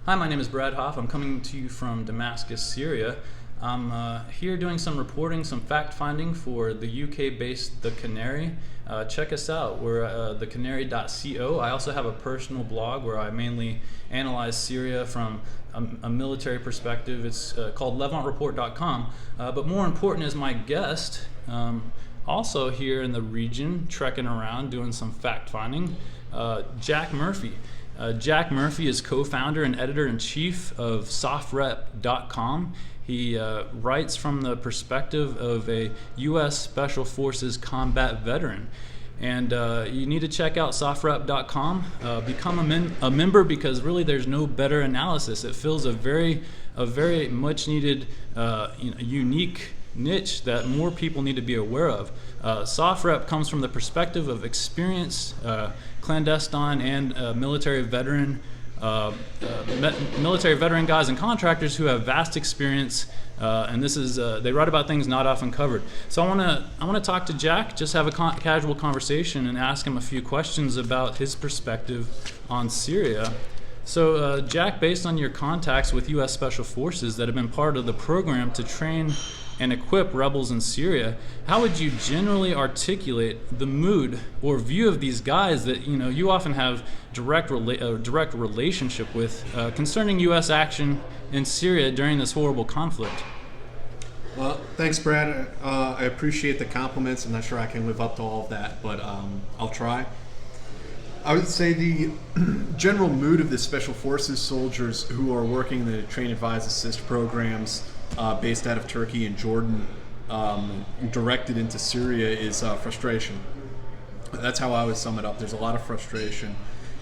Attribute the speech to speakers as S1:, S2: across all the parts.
S1: Hi, my name is Brad Hoff. I'm coming to you from Damascus, Syria. I'm here doing some reporting, some fact-finding for the UK-based The Canary. Check us out. We're thecanary.co. I also have a personal blog where I mainly analyze Syria from a military perspective. It's called levantreport.com. But more important is my guest, also here in the region, trekking around, doing some fact-finding, Jack Murphy. Jack Murphy is co-founder and editor-in-chief of softrep.com. He writes from the perspective of a U.S. Special Forces combat veteran. And you need to check out softrep.com. Become a member, because really there's no better analysis. It fills a very much needed, unique niche that more people need to be aware of. SOFREP comes from the perspective of experienced clandestine and military veteran guys and contractors who have vast experience, and this is they write about things not often covered. So I want to talk to Jack, just have a casual conversation and ask him a few questions about his perspective on Syria. So Jack, based on your contacts with U.S. Special Forces that have been part of the program to train and equip rebels in Syria, how would you generally articulate the mood or view of these guys that you often have direct relationship with concerning U.S. action in Syria during this horrible conflict?
S2: Well, thanks, Brad. I appreciate the compliments. I'm not sure I can live up to all of that, but I'll try. I would say the general mood of the Special Forces soldiers who are working in the Train, Advise, Assist programs based out of Turkey and Jordan, directed into Syria, is frustration. That's how I would sum it up. There's a lot of frustration.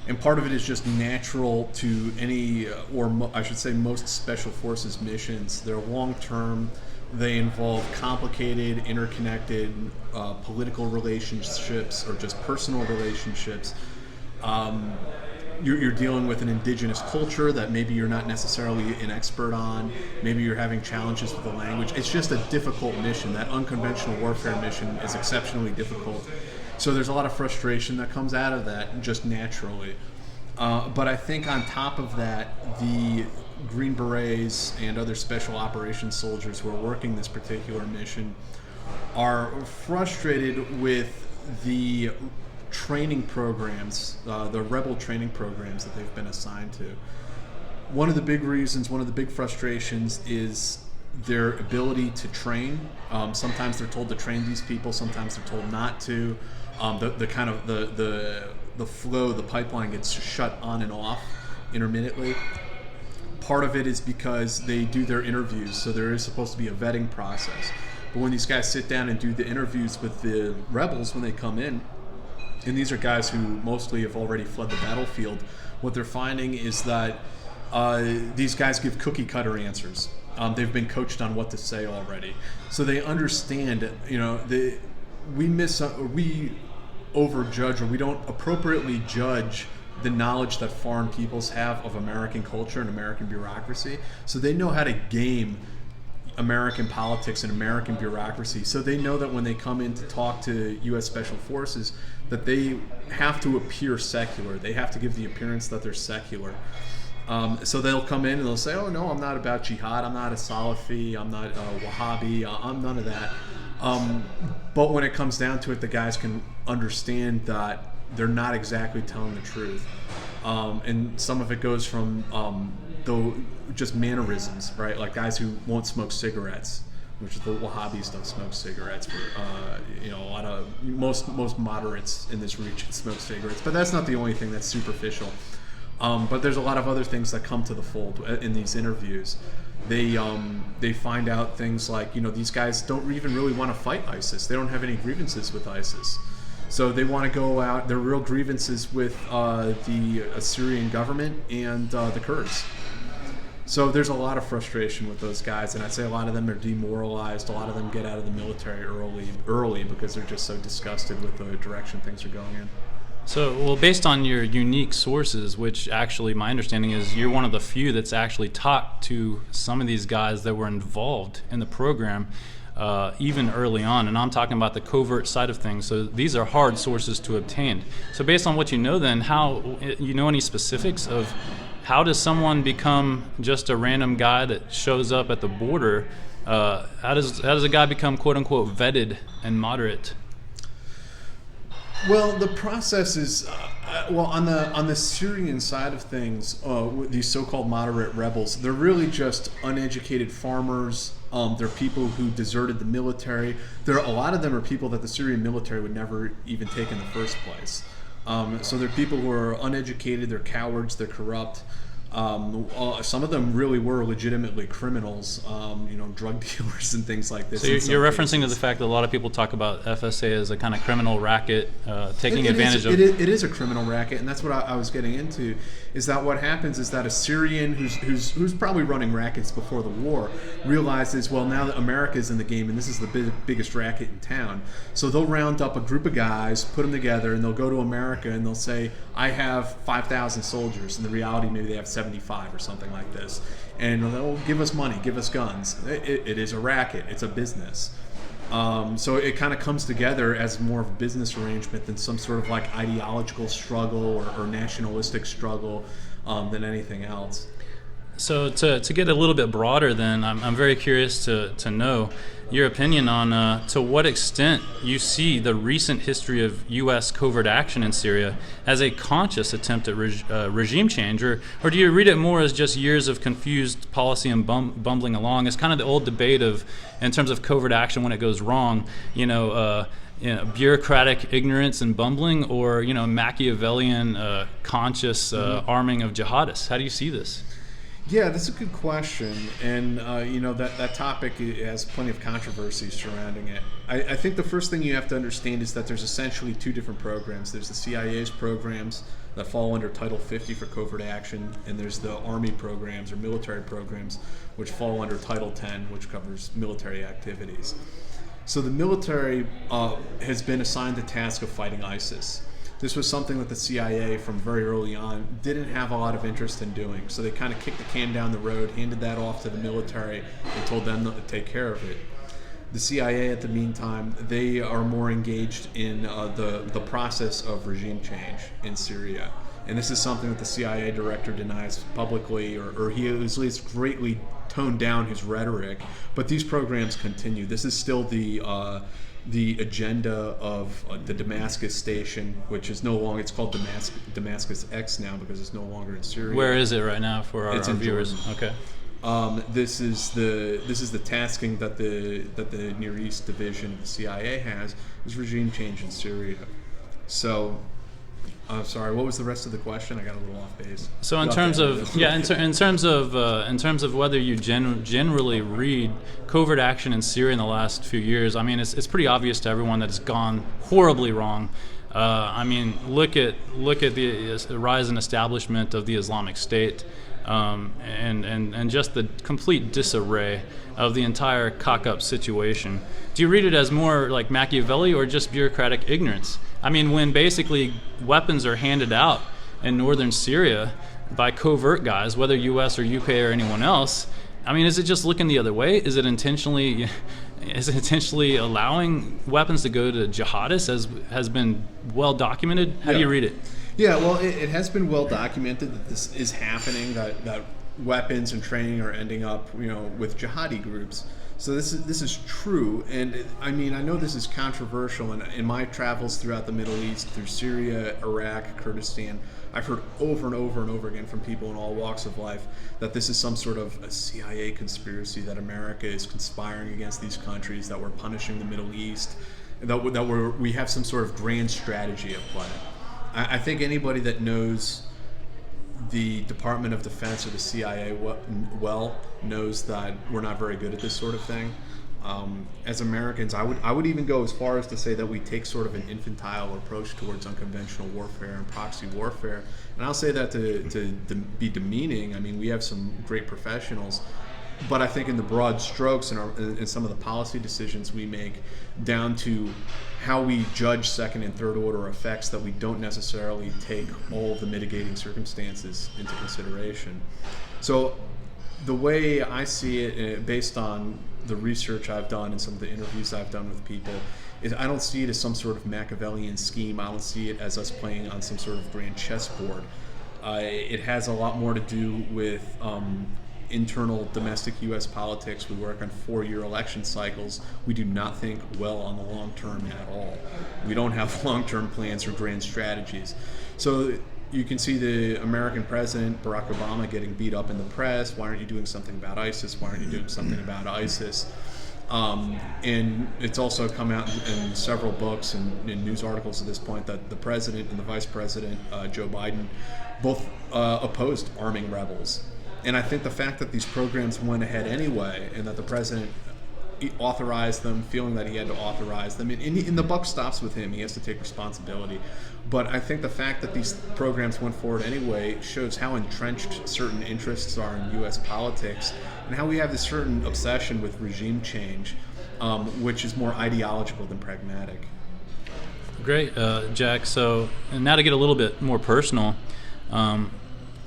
S2: And part of it is just natural to any, I should say most Special Forces missions. They're long-term. They involve complicated, interconnected political relationships or just personal relationships. You're dealing with an indigenous culture that maybe you're not necessarily an expert on. Maybe you're having challenges with the language. It's just a difficult mission. That unconventional warfare mission is exceptionally difficult. So there's a lot of frustration that comes out of that just naturally. But I think on top of that, the Green Berets and other special operations soldiers who are working this particular mission are frustrated with the training programs, the rebel training programs that they've been assigned to. One of the big reasons, one of the big frustrations is their ability to train. Sometimes they're told to train these people, sometimes they're told not to. The flow, the pipeline gets shut on and off intermittently. Part of it is because they do their interviews, so there is supposed to be a vetting process. But when these guys sit down and do the interviews with the rebels when they come in, and these are guys who mostly have already fled the battlefield, what they're finding is that these guys give cookie cutter answers. They've been coached on what to say already. So they understand, we overjudge, or we don't appropriately judge the knowledge that foreign peoples have of American culture and American bureaucracy. So they know how to game American politics and American bureaucracy. So they know that when they come in to talk to U.S. Special Forces, that they have to appear secular. They have to give the appearance that they're secular. So they'll come in and they'll say, oh no, I'm not about jihad, I'm not a Salafi, I'm not a Wahhabi, I'm none of that. But when it comes down to it, the guys can understand that they're not exactly telling the truth. And some of it goes from just mannerisms, right? Like guys who won't smoke cigarettes, which the Wahhabis don't smoke cigarettes. A lot of most moderates in this region smoke cigarettes, but that's not the only thing that's superficial. But there's a lot of other things that come to the fold in these interviews. They find out things like, these guys don't even really want to fight ISIS. They don't have any grievances with ISIS. So they want to go out, their real grievances with the Syrian government and the Kurds. So there's a lot of frustration with those guys, and I'd say a lot of them are demoralized. A lot of them get out of the military early because they're just so disgusted with the direction things are going in.
S1: So, well, based on your unique sources, which actually my understanding is you're one of the few that's actually talked to some of these guys that were involved in the program even early on, and I'm talking about the covert side of things. So these are hard sources to obtain. So based on what you know then, any specifics of how does someone become just a random guy that shows up at the border? How does a guy become quote unquote vetted and moderate?
S2: Well, the process is on the Syrian side of things. These so-called moderate rebels, they're really just uneducated farmers. They're people who deserted the military. A lot of them are people that the Syrian military would never even take in the first place. So they're people who are uneducated. They're cowards. They're corrupt. Some of them really were legitimately criminals, drug dealers and things like this.
S1: So you're referencing to the fact that a lot of people talk about FSA as a kind of criminal racket, taking advantage of.
S2: It is a criminal racket, and that's what I was getting into. Is that what happens? Is that a Syrian who's probably running rackets before the war realizes, well, now that America's in the game and this is the biggest racket in town, so they'll round up a group of guys, put them together, and they'll go to America and they'll say, I have 5,000 soldiers. In the reality, maybe they have 75 or something like this, and they'll give us money, give us guns. It is a racket. It's a business. So it kind of comes together as more of a business arrangement than some sort of like ideological struggle or nationalistic struggle than anything else.
S1: So to get a little bit broader, then I'm very curious to know your opinion on to what extent you see the recent history of U.S. covert action in Syria as a conscious attempt at regime change, or do you read it more as just years of confused policy and bumbling along? It's kind of the old debate of, in terms of covert action when it goes wrong, bureaucratic ignorance and bumbling, or Machiavellian conscious arming of jihadists. How do you see this?
S2: Yeah, that's a good question, and that topic has plenty of controversy surrounding it. I think the first thing you have to understand is that there's essentially two different programs. There's the CIA's programs that fall under Title 50 for covert action, and there's the Army programs or military programs which fall under Title 10, which covers military activities. So the military has been assigned the task of fighting ISIS. This was something that the CIA from very early on didn't have a lot of interest in doing. So they kind of kicked the can down the road, handed that off to the military, and told them to take care of it. The CIA, at the meantime, they are more engaged in the process of regime change in Syria. And this is something that the CIA director denies publicly, or he at least greatly toned down his rhetoric. But these programs continue. This is still the agenda of the Damascus station, which is no longer, it's called Damascus X now because it's no longer in Syria.
S1: Where is it right now for our viewers?
S2: Jordan. Okay. This is the tasking that the Near East division of the CIA has, is regime change in Syria. So sorry, what was the rest of the question? I got a little off base.
S1: So in terms of whether you generally read covert action in Syria in the last few years, I mean, it's pretty obvious to everyone that it's gone horribly wrong. I mean, look at the rise and establishment of the Islamic State, and just the complete disarray of the entire cock-up situation. Do you read it as more like Machiavelli or just bureaucratic ignorance? I mean, when basically weapons are handed out in northern Syria by covert guys, whether U.S. or U.K. or anyone else, I mean, is it just looking the other way? Is it intentionally allowing weapons to go to jihadists, as has been well documented? How do you read it?
S2: Yeah, well, it has been well documented that this is happening, that weapons and training are ending up, with jihadi groups. So this is true, and I mean, I know this is controversial, and in my travels throughout the Middle East, through Syria, Iraq, Kurdistan, I've heard over and over and over again from people in all walks of life that this is some sort of a CIA conspiracy, that America is conspiring against these countries, that we're punishing the Middle East, that we have some sort of grand strategy at play. I think anybody that knows the Department of Defense or the CIA well knows that we're not very good at this sort of thing. As Americans, I would even go as far as to say that we take sort of an infantile approach towards unconventional warfare and proxy warfare. And I'll say that to be demeaning. I mean, we have some great professionals, but I think in the broad strokes and in some of the policy decisions we make, down to how we judge second and third order effects, that we don't necessarily take all of the mitigating circumstances into consideration. So the way I see it, based on the research I've done and some of the interviews I've done with people, is I don't see it as some sort of Machiavellian scheme. I don't see it as us playing on some sort of grand chessboard. It has a lot more to do with internal domestic U.S. politics. We work on 4-year election cycles. We do not think well on the long term at all. We don't have long-term plans or grand strategies. So you can see the American president, Barack Obama, getting beat up in the press. Why aren't you doing something about ISIS? Why aren't you doing something about ISIS? And it's also come out in several books and in news articles at this point that the president and the vice president, Joe Biden, both opposed arming rebels. And I think the fact that these programs went ahead anyway, and that the president authorized them, feeling that he had to authorize them, and the buck stops with him. He has to take responsibility. But I think the fact that these programs went forward anyway shows how entrenched certain interests are in U.S. politics, and how we have this certain obsession with regime change, which is more ideological than pragmatic.
S1: Great, Jack. So now to get a little bit more personal,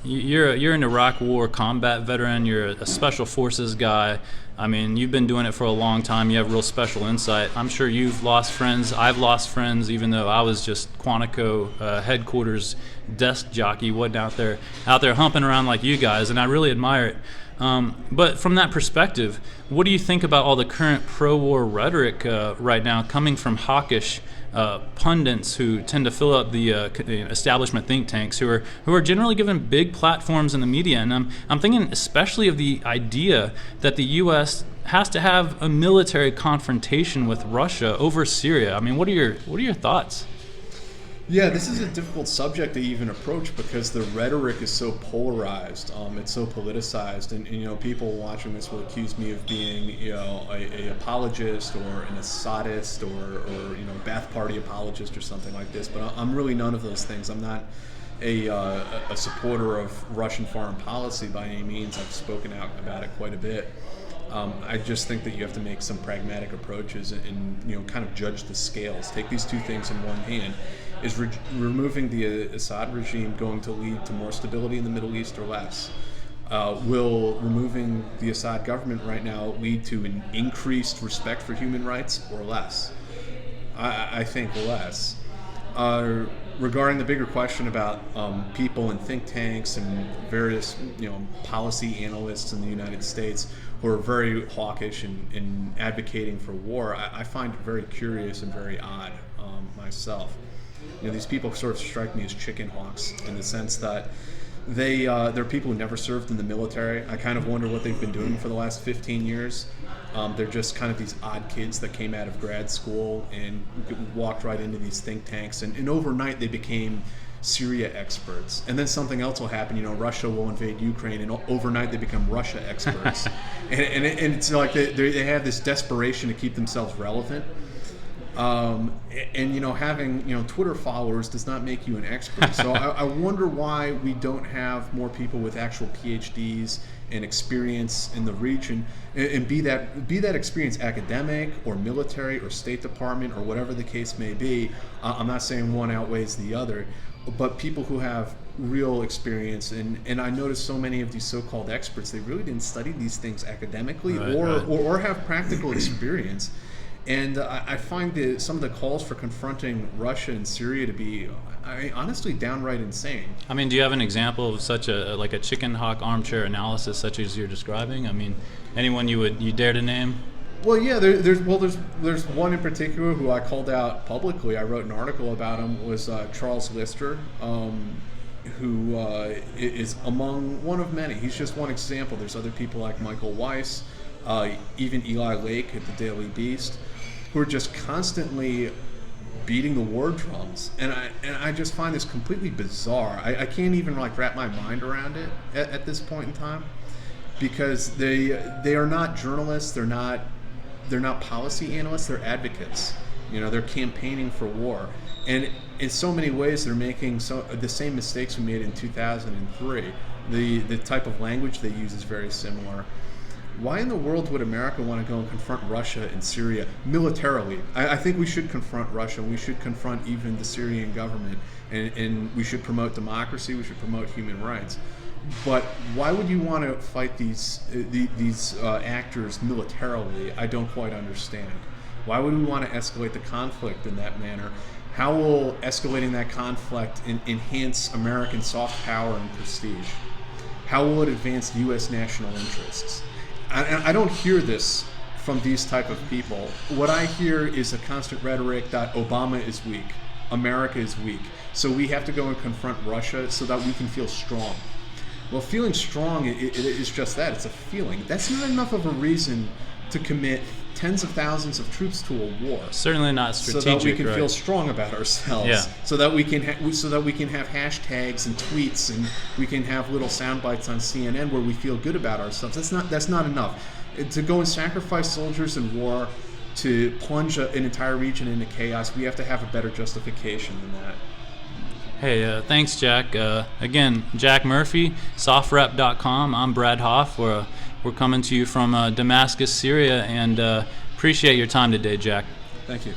S1: you're an Iraq War combat veteran. You're a special forces guy. I mean, you've been doing it for a long time. You have real special insight. I'm sure you've lost friends. I've lost friends, even though I was just Quantico headquarters desk jockey, wasn't out there humping around like you guys, and I really admire it. But from that perspective, what do you think about all the current pro-war rhetoric right now coming from hawkish pundits who tend to fill up the establishment think tanks, who are generally given big platforms in the media? And I'm thinking especially of the idea that the U.S. has to have a military confrontation with Russia over Syria. I mean, what are your thoughts?
S2: Yeah, this is a difficult subject to even approach because the rhetoric is so polarized. It's so politicized, and people watching this will accuse me of being a apologist or an Assadist or Ba'ath Party apologist or something like this. But I'm really none of those things. I'm not a supporter of Russian foreign policy by any means. I've spoken out about it quite a bit. I just think that you have to make some pragmatic approaches and kind of judge the scales. Take these two things in one hand. Is removing the Assad regime going to lead to more stability in the Middle East or less? Will removing the Assad government right now lead to an increased respect for human rights or less? I think less. Regarding the bigger question about people in think tanks and various policy analysts in the United States who are very hawkish in advocating for war, I find it very curious and very odd myself. These people sort of strike me as chicken hawks in the sense that they're people who never served in the military. I kind of wonder what they've been doing for the last 15 years. They're just kind of these odd kids that came out of grad school and walked right into these think tanks, and overnight they became Syria experts. And then something else will happen. Russia will invade Ukraine, and overnight they become Russia experts. and it's like they have this desperation to keep themselves relevant. Having Twitter followers does not make you an expert. So I wonder why we don't have more people with actual PhDs and experience in the region, and be that experience academic or military or State Department or whatever the case may be. I'm not saying one outweighs the other, but people who have real experience, and I noticed so many of these so-called experts, they really didn't study these things academically or have practical experience. And I find some of the calls for confronting Russia and Syria to be, honestly, downright insane. I mean,
S1: do you have an example of such a chicken hawk armchair analysis such as you're describing? I mean, anyone you dare to name?
S2: Well, yeah, there's one in particular who I called out publicly. I wrote an article about him. Was Charles Lister, who is among one of many. He's just one example. There's other people like Michael Weiss, even Eli Lake at the Daily Beast, who are just constantly beating the war drums, and I just find this completely bizarre. I can't even wrap my mind around it at this point in time, because they are not journalists, they're not policy analysts, they're advocates. They're campaigning for war, and in so many ways they're making the same mistakes we made in 2003. The type of language they use is very similar. Why in the world would America want to go and confront Russia and Syria militarily? I think we should confront Russia. We should confront even the Syrian government, and we should promote democracy. We should promote human rights. But why would you want to fight these actors militarily? I don't quite understand. Why would we want to escalate the conflict in that manner? How will escalating that conflict enhance American soft power and prestige? How will it advance U.S. national interests? And I don't hear this from these type of people. What I hear is a constant rhetoric that Obama is weak, America is weak, so we have to go and confront Russia so that we can feel strong. Well, feeling strong it is just that. It's a feeling. That's not enough of a reason to commit tens of thousands of troops to a war.
S1: Certainly not strategic.
S2: So that we can
S1: right?
S2: feel strong about ourselves.
S1: Yeah.
S2: So that we can have hashtags and tweets, and we can have little sound bites on CNN where we feel good about ourselves. That's not enough. To go and sacrifice soldiers in war, to plunge an entire region into chaos, we have to have a better justification than that.
S1: Hey, thanks, Jack. Again, Jack Murphy, softrep.com. I'm Brad Hoff. We're coming to you from Damascus, Syria, and appreciate your time today, Jack.
S2: Thank you.